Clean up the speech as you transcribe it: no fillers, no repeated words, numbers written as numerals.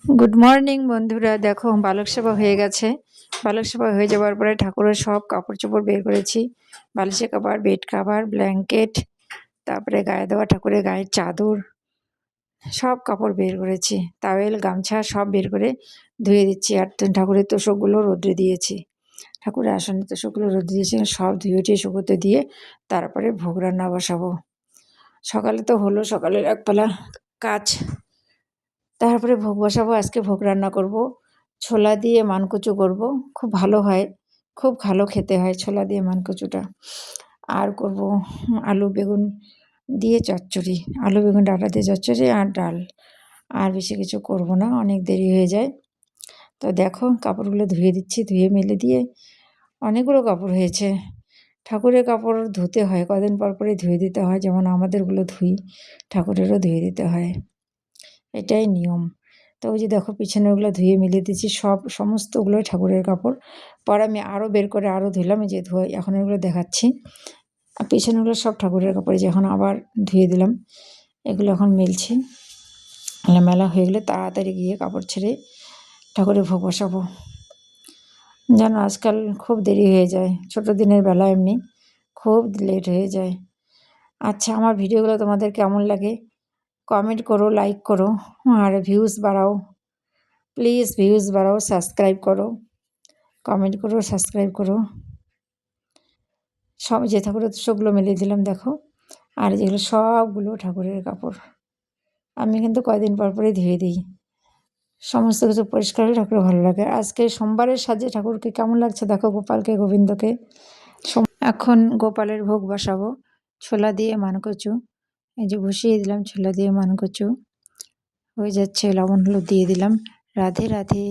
Good morning বন্ধুরা। দেখো বালক সেবা হয়ে গেছে। বালক সেবা হয়ে যাওয়ার পরে ঠাকুরের সব কাপড় চোপড় বের করেছি। বালিশের কাভার, বেড কাভার, ব্ল্যাঙ্কেট, তারপরে গায়ে দেওয়া ঠাকুরের গায়ের চাদর, সব কাপড় বের করেছি। টাওয়েল, গামছা সব বের করে ধুয়ে দিচ্ছি। আর ঠাকুরের তোষকগুলো রোদ্রে দিয়েছি। ঠাকুরের আসনের তোষকগুলো রোদ্রে দিয়েছি, সব ধুয়ে উঠিয়ে শুকোতে দিয়ে তারপরে ভোগ রান্না বসাবো। সকালে তো হলো, সকালের একবেলা কাজ। তারপরে ভোগ বসাবো। আজকে ভোগ রান্না করব, ছোলা দিয়ে মানকচু করব। খুব ভালো হয়, খুব ভালো খেতে হয় ছোলা দিয়ে মানকচুটা। আর করব আলু বেগুন দিয়ে চচ্চড়ি, আলু বেগুন ডাঁটা দিয়ে চচ্চড়ি আর ডাল। আর বেশি কিছু করব না, অনেক দেরি হয়ে যায়। তো দেখো কাপড়গুলো ধুয়ে দিচ্ছি, ধুয়ে মেলে দিয়ে অনেকগুলো কাপড় হয়েছে। ঠাকুরের কাপড় ধুতে হয়, কদিন পর পরই ধুয়ে দিতে হয়। যেমন আমাদেরগুলো ধুই, ঠাকুরেরও ধুয়ে দিতে হয়, এটাই নিয়ম। তো ওই যে দেখো পিছনেরগুলো ধুয়ে মিলিয়ে দিচ্ছি, সমস্তগুলোই ঠাকুরের কাপড়। পরে আমি আরও বের করে আরও ধুলাম, এই যে ধোয়া এখন এগুলো দেখাচ্ছি। আর পিছনেগুলো সব ঠাকুরের কাপড়, যে এখন আবার ধুয়ে দিলাম। এগুলো এখন মেলছি, মেলা হয়ে গেলে তাড়াতাড়ি গিয়ে কাপড় ছেড়ে ঠাকুরের ভোগ বসাবো। যেন আজকাল খুব দেরি হয়ে যায়, ছোটো দিনের বেলা এমনি খুব লেট হয়ে যায়। আচ্ছা, আমার ভিডিওগুলো তোমাদের কেমন লাগে কমেন্ট করো, লাইক করো, আর ভিউজ বাড়াও। প্লিজ ভিউজ বাড়াও, সাবস্ক্রাইব করো, কমেন্ট করো, সাবস্ক্রাইব করো। সব যে ঠাকুরের তোষকগুলো মেলে দিলাম দেখো। আর যেগুলো সবগুলো ঠাকুরের কাপড় আমি কিন্তু কয়দিন পর পরই ধুয়ে দিই। সমস্ত কিছু পরিষ্কার হলে ঠাকুরের ভালো লাগে। আজকে সোমবারের সাজে ঠাকুরকে কেমন লাগছে দেখো, গোপালকে, গোবিন্দকে। এখন গোপালের ভোগ বসাবো, ছোলা দিয়ে মানকচু। এই যে বসিয়ে দিলাম ছোলা দিয়ে মানকচু, হয়ে যাচ্ছে। লবণ হলুদ দিয়ে দিলাম। রাধে রাধে।